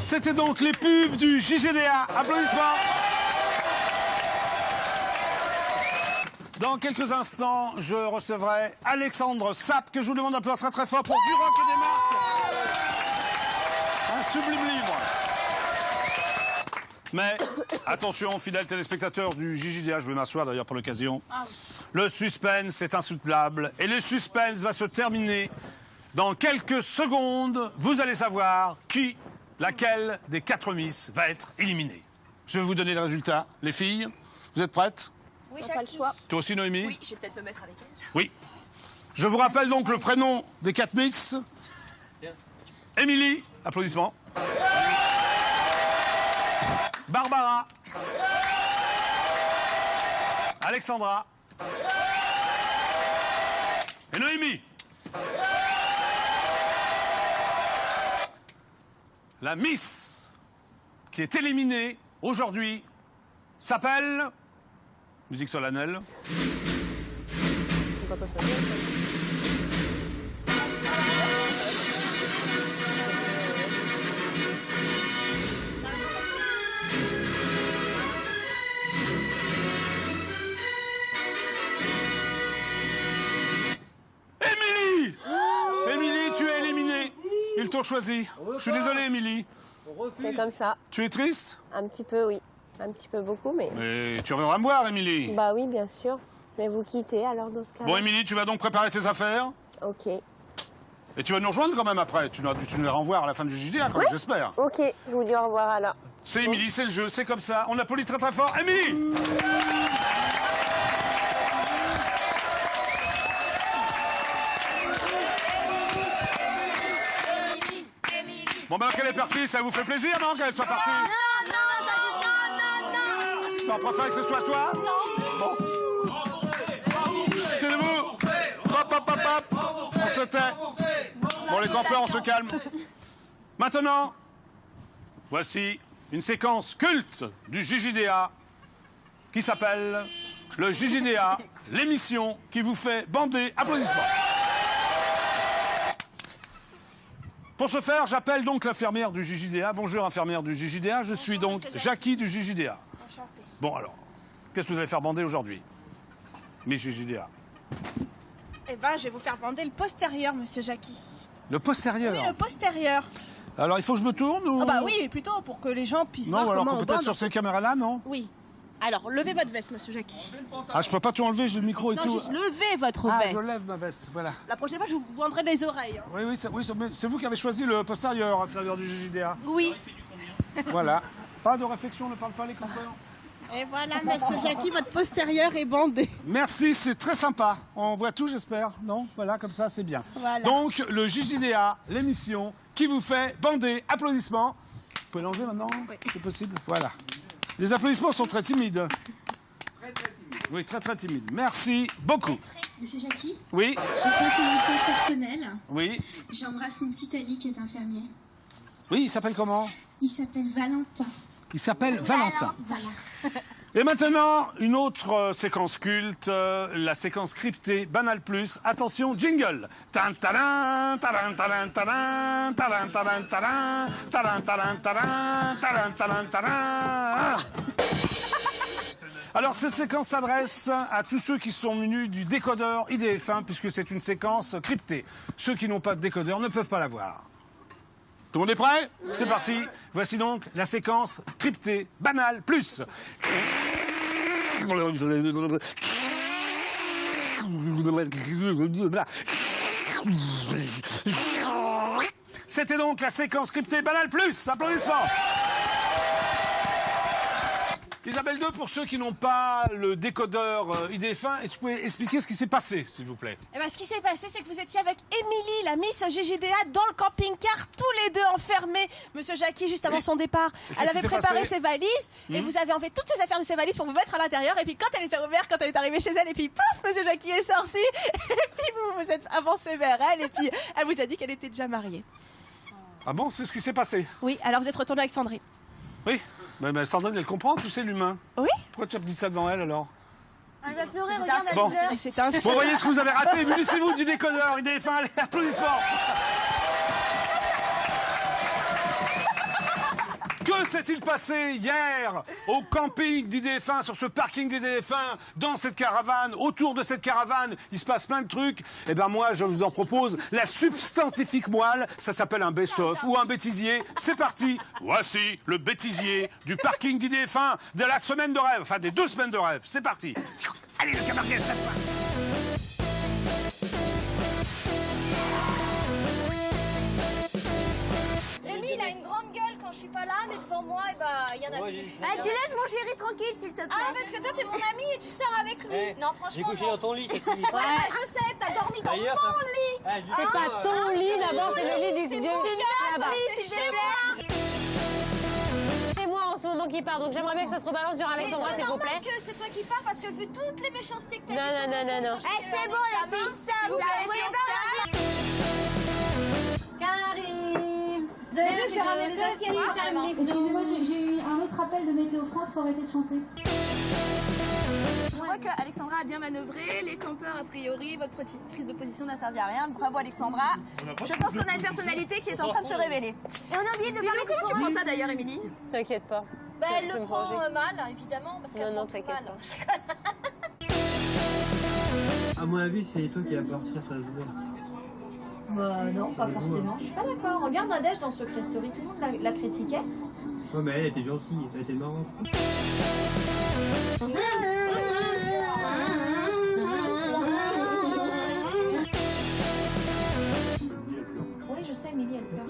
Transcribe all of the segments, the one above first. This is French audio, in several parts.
C'était donc les pubs du JGDA. Applaudissements. Dans quelques instants, je recevrai Alexandre Sapp, que je vous demande d'applaudir très très fort pour Du rock et des marques. Un sublime livre. Mais attention, fidèles téléspectateurs du JGDA, je vais m'asseoir d'ailleurs pour l'occasion. Le suspense est insoutenable et le suspense va se terminer dans quelques secondes. Vous allez savoir laquelle des 4 Miss va être éliminée. Je vais vous donner les résultats. Les filles, vous êtes prêtes? Oui, pas le choix. Toi aussi, Noémie? Oui, je vais peut-être me mettre avec elle. Oui. Je vous rappelle donc le prénom des 4 Miss. Émilie, applaudissements. Barbara. Alexandra. Et Noémie. La Miss qui est éliminée aujourd'hui s'appelle... Musique solennelle. Quand on se réveille, Émilie! Émilie, tu es éliminée. Ils t'ont choisi. Je suis désolé, Émilie. c'est comme ça. Tu es triste? Un petit peu, oui. Un petit peu beaucoup, mais... Mais tu reviendras me voir, Émilie. Bah oui, bien sûr. Je vais vous quitter, alors, dans ce cas-là. Bon, Émilie, tu vas donc préparer tes affaires. Ok. Et tu vas nous rejoindre quand même après. Tu nous vas revoir à la fin du JGDA, quand même, j'espère. Ok, je vous dis au revoir, alors. C'est Émilie, c'est le jeu, c'est comme ça. On applaudit très très fort. Émilie! Bon ben qu'elle est partie, ça vous fait plaisir, non, qu'elle soit partie? Tu en préfères que ce soit toi? Bon. Chut, taisez-vous. Hop, hop, hop, hop. On se tait. Bon, les campeurs, on se calme. Maintenant, voici une séquence culte du JGDA qui s'appelle le JGDA, l'émission qui vous fait bander. Applaudissements. Pour ce faire, j'appelle donc l'infirmière du JGDA. Bonjour, infirmière du JGDA. Je suis donc Jackie du JGDA. Enchantée. Bon, alors, qu'est-ce que vous allez faire bander aujourd'hui, Miss JGDA? Eh ben, je vais vous faire bander le postérieur, monsieur Jackie. Le postérieur. Oui, le postérieur. Alors, il faut que je me tourne ou... Ah bah oui, plutôt pour que les gens puissent Non, voir alors comment on peut-être bande. sur ces caméras-là, non? Oui. Alors, levez votre veste, monsieur Jackie. Ah, je peux pas tout enlever, j'ai le micro et Non, tout. juste levez votre Ah, veste. je lève ma veste, voilà. La prochaine fois, je vous banderai les oreilles. Hein. Oui, mais c'est vous qui avez choisi le postérieur, inférieur du JGDA. Oui. Voilà. Pas de réflexion, ne parle pas les campeurs. Et voilà, monsieur Jackie, votre postérieur est bandé. Merci, c'est très sympa. On voit tout, j'espère. Non? Voilà, comme ça, c'est bien. Voilà. Donc, le JGDA, l'émission qui vous fait bander. Applaudissements. Vous pouvez l'enlever maintenant? Oui. C'est possible? Voilà. Les applaudissements sont très timides. Très timides. Oui, très très timides. Merci beaucoup. Monsieur Jackie, Oui, je passe un message personnel. oui. J'embrasse mon petit ami qui est infirmier. Oui, il s'appelle comment? Il s'appelle Valentin. Il s'appelle Valentin. Voilà. Et maintenant, une autre séquence culte, la séquence cryptée Banal Plus. Attention, jingle. Tan taran, taran taran taran, taran taran taran, taran taran taran, taran taran taran. Alors, cette séquence s'adresse à tous ceux qui sont munis du décodeur IDF1, puisque c'est une séquence cryptée. Ceux qui n'ont pas de décodeur ne peuvent pas la voir. Tout le monde est prêt? C'est parti. Voici donc la séquence cryptée Banal Plus. C'était donc la séquence cryptée Banal Plus. Applaudissements. Isabelle 2, pour ceux qui n'ont pas le décodeur IDF1, est-ce que vous pouvez expliquer ce qui s'est passé, s'il vous plaît? Eh ben, ce qui s'est passé, c'est que vous étiez avec Émilie, la Miss JGDA, dans le camping-car, tous les deux enfermés. Monsieur Jackie, juste avant son départ, Et elle qu'est-ce qui avait s'est préparé passé ses valises et vous avez enlevé toutes ses affaires de ses valises pour vous mettre à l'intérieur. Et puis quand elle les a ouvertes, quand elle est arrivée chez elle, et puis pouf, Monsieur Jackie est sorti. Et puis vous vous êtes avancé vers elle et puis elle vous a dit qu'elle était déjà mariée. Ah bon, c'est ce qui s'est passé? Oui, alors vous êtes retourné avec Sandrine. Oui. Mais Sandrine, elle comprend, tu sais, l'humain. Oui. Pourquoi tu as dit ça devant elle, alors? Elle va pleurer, regarde, elle Bon. pleure. C'est un Bon, vous voyez ce que vous avez raté. Munissez-vous du décodeur IDF1. Allez, applaudissements. Que s'est-il passé hier au camping d'IDF1, sur ce parking d'IDF1, dans cette caravane, autour de cette caravane? Il se passe plein de trucs. Eh ben moi, je vous en propose la substantifique moelle. Ça s'appelle un best-of ou un bêtisier. C'est parti. Voici le bêtisier du parking d'IDF1 de la semaine de rêve. Enfin, des 2 semaines de rêve. C'est parti. Allez, le camargue, ça va. Rémi, il a une grande gueule quand je suis pas là, mais devant moi, et bah, il y en a plus. Ah, tu laisses mon chéri tranquille, s'il te plaît. Ah, parce que toi, t'es mon ami et tu sors avec lui. Eh, Non, J'ai franchement, couché non. dans ton lit, c'est tout. Ouais, je sais, t'as dormi dans D'ailleurs, mon ça- lit. Ah, du C'est coup, pas ton lit, d'abord, c'est le lit du C'est Dieu. mon lit là-bas. c'est chez moi. C'est moi en ce moment qui part, donc j'aimerais bien que ça se rebalance sur Mais Alexandra, c'est s'il vous normal plaît. que c'est toi qui pars parce que vu toutes les méchancetés que t'as Non, dit sur non, mon non, compte non. quand j'étais Eh, c'est en bon, les examen, filles, ça, s'il vous là, plaît, vous voyez Karim. Vous avez vu, je suis ramenée des assiettes. Excusez-moi, j'ai eu un autre appel de Météo France, faut arrêter de chanter. Je crois que Alexandra a bien manœuvré. Les campeurs, a priori, votre petite prise de position n'a servi à rien. Bravo, Alexandra. Je pense qu'on a une personnalité qui est en train de se révéler. Et on a oublié de Sinon, parler du comment tu forum. prends ça d'ailleurs, Émilie? T'inquiète pas. Bah, elle Je vais le me prend venger. mal, évidemment, parce qu'elle Non, non, prend tout t'inquiète mal. À mon avis, c'est toi qui vas partir, ça se voit. Bah non, pas forcément. Je suis pas d'accord. Regarde Nadège dans Secret Story, tout le monde la critiquait. Ouais, mais elle était gentille, elle était marrante. Oui, je sais, Émilie, elle pleure.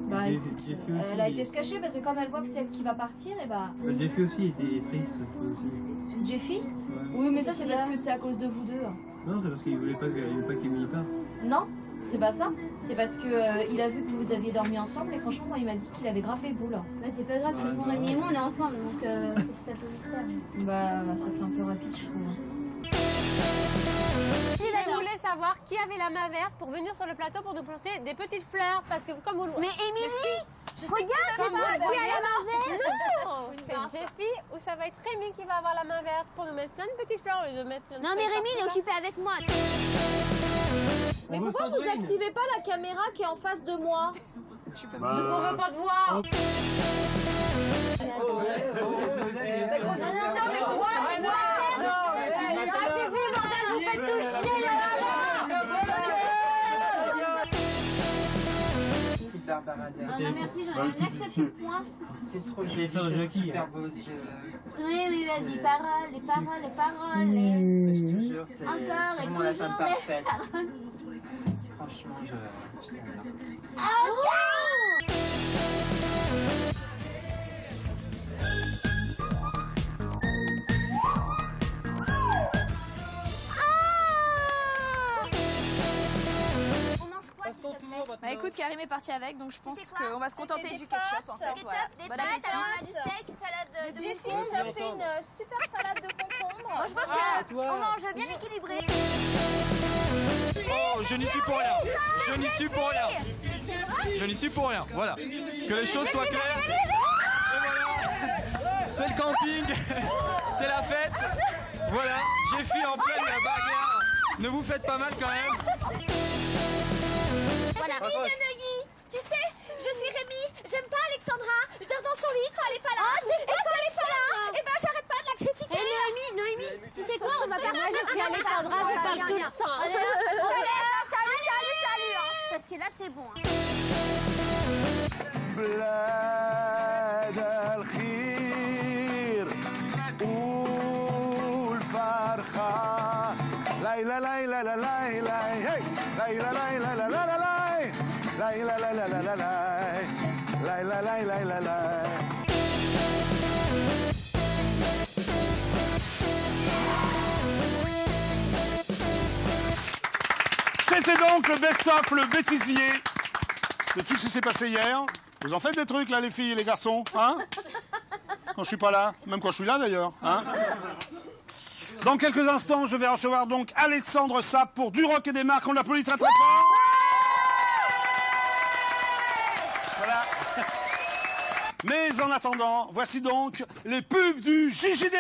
Bah, Bah J'ai- écoute, j'ai fait aussi elle a des- été se cacher parce que comme elle voit que c'est elle qui va partir, et bah... Jeffy aussi était triste, aussi. Jeffy? Ouais. Oui, mais ça c'est parce que c'est à cause de vous deux. Non, c'est parce qu'il voulait pas qu'Emily parte. Non, c'est pas ça. C'est parce que il a vu que vous aviez dormi ensemble et franchement, moi il m'a dit qu'il avait grave les boules. Bah, c'est pas grave, de toute façon, Rémi et moi, on est ensemble, donc ça peut vite faire. Bah, ça fait un peu rapide, je trouve. Je voulais savoir qui avait la main verte pour venir sur le plateau pour nous planter des petites fleurs, parce que comme vous... Mais Émilie, regarde, Comme c'est moi vous qui a la main verte. Non, c'est Jeffy ou ça va être Rémi qui va avoir la main verte pour nous mettre plein de petites fleurs au lieu de mettre plein de Non, mais feuilles Rémi, il est partout, occupé avec moi. Mais pourquoi vous activez pas la caméra qui est en face de moi? Parce qu'on veut pas te voir. Super baradeur. Non, merci, j'en ai rien que ça plus point. C'est trop J'ai joli, fait un t'as Jackie, super hein. beaux yeux. Oui, vas-y, paroles, les paroles, les paroles. Je te jure, c'est Encore et vraiment la femme toujours des parfaite. paroles. Franchement, je t'aime bien. On mange quoi, s'il te plaît? Bah écoute, Karim est parti avec, donc je pense C'était quoi? qu'on va se contenter du ketchup en fait. Des Voilà. des Bon pâtes, appétit. alors, du steak, salade de Jeffy concombre. nous a fait une super salade de concombre. Moi, je pense qu'on mange bien équilibré. Oh, je n'y suis pour rien. Je n'y suis pour rien. Je n'y suis pour rien. Voilà. Que les choses soient claires. Et voilà. C'est le camping. C'est la fête. Voilà. J'ai fui en pleine bagarre. Ne vous faites pas mal quand même. Voilà. Tu sais, je suis Rémi, j'aime pas Alexandra, je dors dans son lit quand elle est pas là. Et quand elle est pas là, et ben j'arrête pas de la critiquer. Et Noémie, tu sais quoi? On va faire Moi, je suis Alexandra, je parle tout le temps. Salut, hein. Parce que là, c'est bon. بلاد الخير والفرحة ليلى ليلى لا ليلى هي ليلى ليلى لا لا لا ليلى ليلى لا لا لا ليلى ليلى لا لا C'était donc le best-of, le bêtisier de tout ce qui s'est passé hier. Vous en faites des trucs là, les filles et les garçons, hein? Quand je suis pas là, même quand je suis là d'ailleurs, hein? Dans quelques instants, je vais recevoir donc Alexandre Sapp pour Du Rock et des Marques. On l'applaudit très très fort. Voilà. Mais en attendant, voici donc les pubs du JJDA.